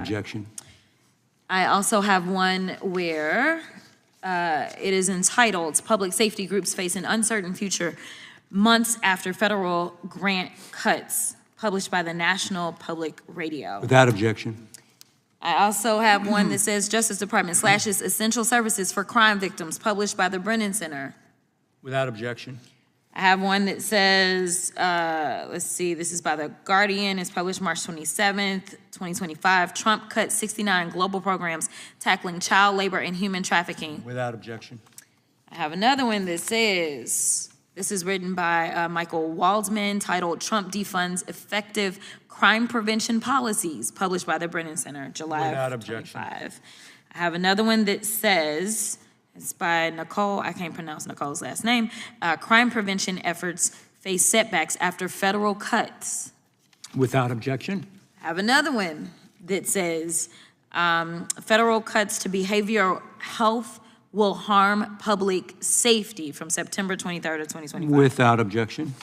Objection. I also have one where it is entitled, Public Safety Groups Face an Uncertain Future Months After Federal Grant Cuts, published by the National Public Radio. Without objection. I also have one that says Justice Department slashes essential services for crime victims, published by the Brennan Center. Without objection. I have one that says, let's see, this is by The Guardian. It's published March 27th, 2025. Trump cut 69 global programs tackling child labor and human trafficking. Without objection. I have another one that says, this is written by Michael Waldman, titled Trump Defunds Effective Crime Prevention Policies, published by the Brennan Center, July Without of objection. 25. I have another one that says, it's by Nicole, I can't pronounce Nicole's last name, crime prevention efforts face setbacks after federal cuts. Without objection. I have another one that says, federal cuts to behavioral health will harm public safety, from September 23rd of 2025. Without objection.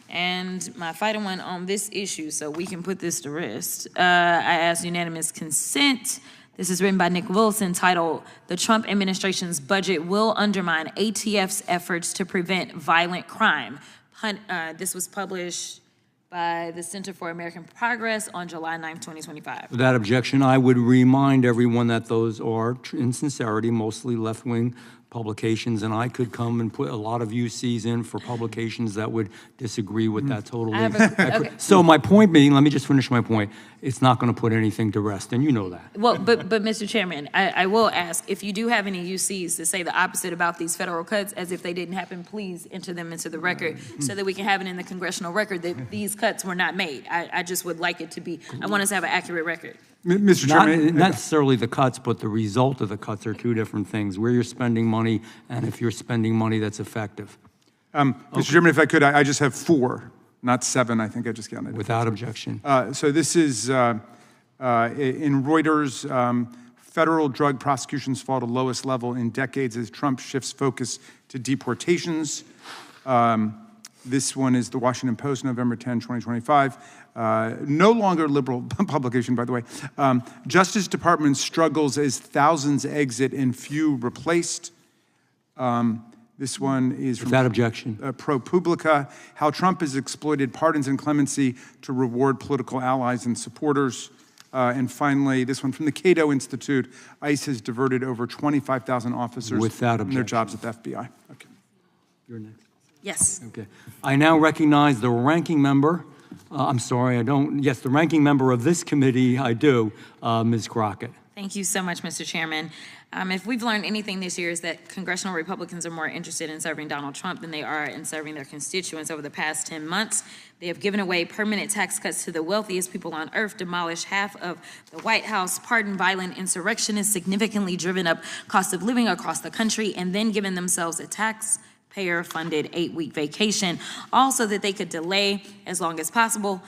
And my final one on this issue, so we can put this to rest. I ask unanimous consent. This is written by Nick Wilson, titled, The Trump Administration's Budget Will Undermine ATF's Efforts to Prevent Violent Crime. This was published by the Center for American Progress on July 9th, 2025. Without objection, I would remind everyone that those are, in sincerity, mostly left-wing publications, and I could come and put a lot of UCs in for publications that would disagree with that totally. Okay. So my point being, let me just finish my point, it's not going to put anything to rest, and you know that. Well, but Mr. Chairman, I will ask, if you do have any UCs that say the opposite about these federal cuts, as if they didn't happen, please enter them into the record so that we can have it in the congressional record that these cuts were not made. I just would like it to be, I want us to have an accurate record. Mr. Not Chairman, necessarily the cuts, but the result of the cuts are two different things, where you're spending money and if you're spending money that's effective. Mr. Chairman, if I could, I just have 4, not 7. I think I just counted. Without objection. So this is in Reuters. Federal drug prosecutions fall to lowest level in decades as Trump shifts focus to deportations. This one is the Washington Post, November 10, 2025. No longer liberal publication, by the way. Justice Department struggles as thousands exit and few replaced. This one is from Without objection. ProPublica, how Trump has exploited pardons and clemency to reward political allies and supporters. And finally, this one from the Cato Institute, ICE has diverted over 25,000 officers Without from their objection. jobs at the FBI. Okay. You're next. Yes. Okay. I now recognize the ranking member. I'm sorry, I don't. Yes, the ranking member of this committee, I do, Ms. Crockett. Thank you so much, Mr. Chairman. If we've learned anything this year, is that congressional Republicans are more interested in serving Donald Trump than they are in serving their constituents. Over the past 10 months, they have given away permanent tax cuts to the wealthiest people on earth, demolished half of the White House, pardoned violent insurrectionists, significantly driven up cost of living across the country, and then given themselves a taxpayer-funded 8-week vacation, all so that they could delay as long as possible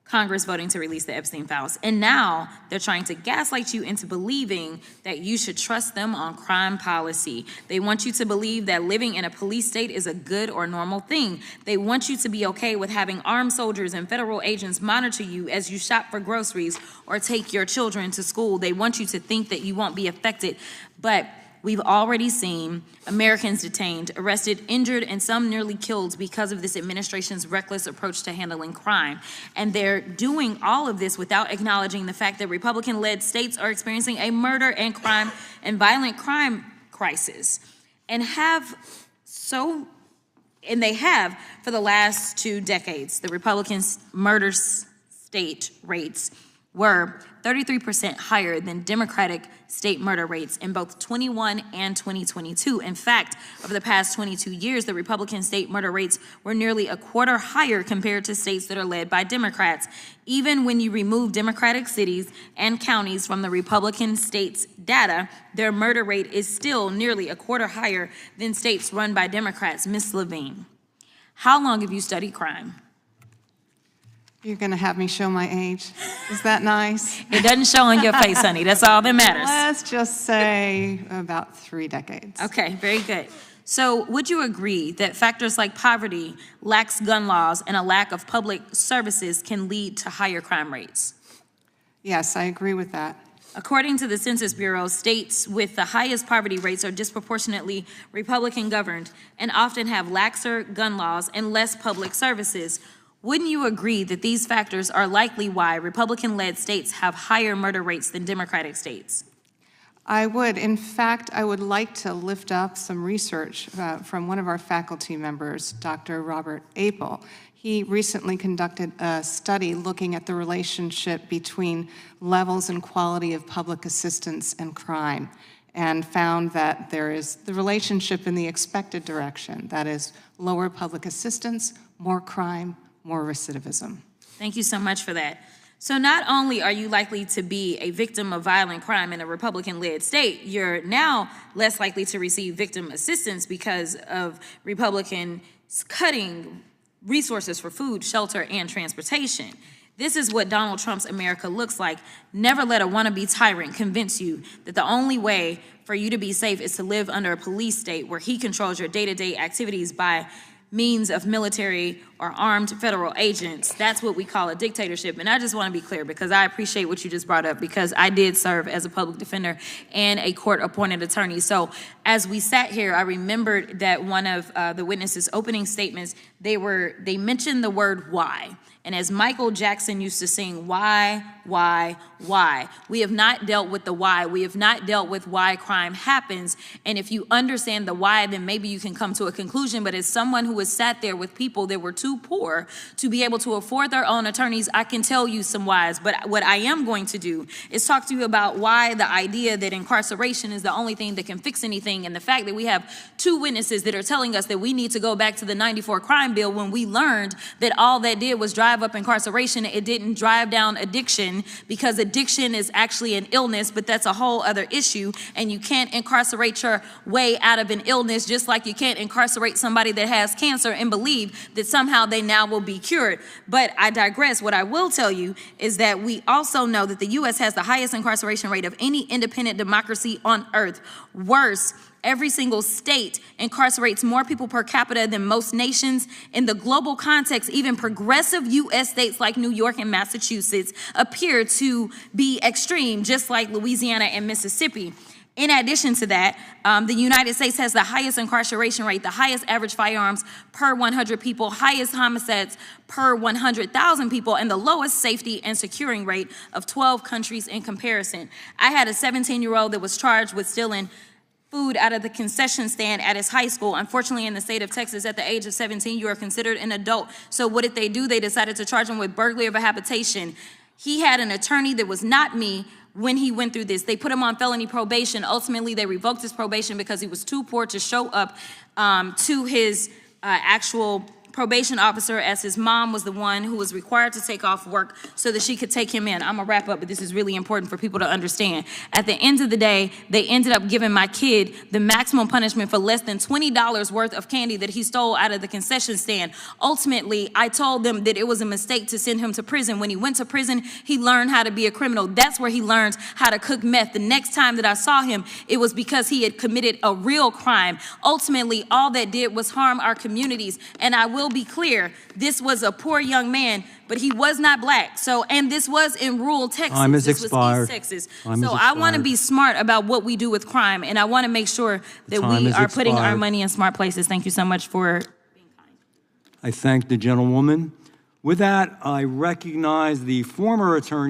Congress voting to release the Epstein files. And now they're trying to gaslight you into believing that you should trust them on crime policy. They want you to believe that living in a police state is a good or normal thing. They want you to be okay with having armed soldiers and federal agents monitor you as you shop for groceries or take your children to school. They want you to think that you won't be affected, but we've already seen Americans detained, arrested, injured, and some nearly killed because of this administration's reckless approach to handling crime. And they're doing all of this without acknowledging the fact that Republican-led states are experiencing a murder and crime and violent crime crisis, and they have for the last 2 decades. The Republicans' murder state rates were 33% higher than Democratic state murder rates in both 21 and 2022. In fact, over the past 22 years, the Republican state murder rates were nearly a quarter higher compared to states that are led by Democrats. Even when you remove Democratic cities and counties from the Republican states' data, their murder rate is still nearly a quarter higher than states run by Democrats. Ms. Levine, how long have you studied crime? You're going to have me show my age. Is that nice? It doesn't show on your face, honey. That's all that matters. Let's just say about 3 decades. Okay, very good. So would you agree that factors like poverty, lax gun laws, and a lack of public services can lead to higher crime rates? Yes, I agree with that. According to the Census Bureau, states with the highest poverty rates are disproportionately Republican governed and often have laxer gun laws and less public services. Wouldn't you agree that these factors are likely why Republican-led states have higher murder rates than Democratic states? I would. In fact, I would like to lift up some research from one of our faculty members, Dr. Robert Apel. He recently conducted a study looking at the relationship between levels and quality of public assistance and crime, and found that there is the relationship in the expected direction, that is, lower public assistance, more crime, more recidivism. Thank you so much for that. So not only are you likely to be a victim of violent crime in a Republican-led state, you're now less likely to receive victim assistance because of Republicans cutting resources for food, shelter, and transportation. This is what Donald Trump's America looks like. Never let a wannabe tyrant convince you that the only way for you to be safe is to live under a police state where he controls your day-to-day activities by means of military or armed federal agents. That's what we call a dictatorship. And I just want to be clear, because I appreciate what you just brought up, because I did serve as a public defender and a court-appointed attorney. So as we sat here, I remembered that one of the witnesses' opening statements, they mentioned the word why. And as Michael Jackson used to sing, why? We have not dealt with the why. We have not dealt with why crime happens. And if you understand the why, then maybe you can come to a conclusion. But as someone who has sat there with people that were too poor to be able to afford their own attorneys, I can tell you some whys. But what I am going to do is talk to you about why the idea that incarceration is the only thing that can fix anything, and the fact that we have two witnesses that are telling us that we need to go back to the '94 crime bill when we learned that all that did was drive up incarceration. It didn't drive down addiction, because addiction is actually an illness, but that's a whole other issue. And you can't incarcerate your way out of an illness, just like you can't incarcerate somebody that has cancer and believe that somehow they now will be cured. But I digress. What I will tell you is that we also know that the U.S. has the highest incarceration rate of any independent democracy on earth. Worse, every single state incarcerates more people per capita than most nations. In the global context, even progressive U.S. states like New York and Massachusetts appear to be extreme, just like Louisiana and Mississippi. In addition to that, the United States has the highest incarceration rate, the highest average firearms per 100 people, highest homicides per 100,000 people, and the lowest safety and securing rate of 12 countries in comparison. I had a 17-year-old that was charged with stealing food out of the concession stand at his high school. Unfortunately, in the state of Texas, at the age of 17, you are considered an adult. So what did they do? They decided to charge him with burglary of a habitation. He had an attorney that was not me when he went through this. They put him on felony probation. Ultimately, they revoked his probation because he was too poor to show up to his actual probation officer, as his mom was the one who was required to take off work so that she could take him in. I'm gonna wrap up, but this is really important for people to understand. At the end of the day, they ended up giving my kid the maximum punishment for less than $20 worth of candy that he stole out of the concession stand. Ultimately, I told them that it was a mistake to send him to prison. When he went to prison, he learned how to be a criminal. That's where he learned how to cook meth. The next time that I saw him, it was because he had committed a real crime. Ultimately, all that did was harm our communities. And I will be clear, this was a poor young man, but he was not black. So, and this was in rural Texas. Time is this expired. was East Texas. Time is so I want to expired. be smart about what we do with crime, and I want to make sure that Time we is are putting our expired. money in smart places. Thank you so much for being kind. I thank the gentlewoman. With that, I recognize the former attorney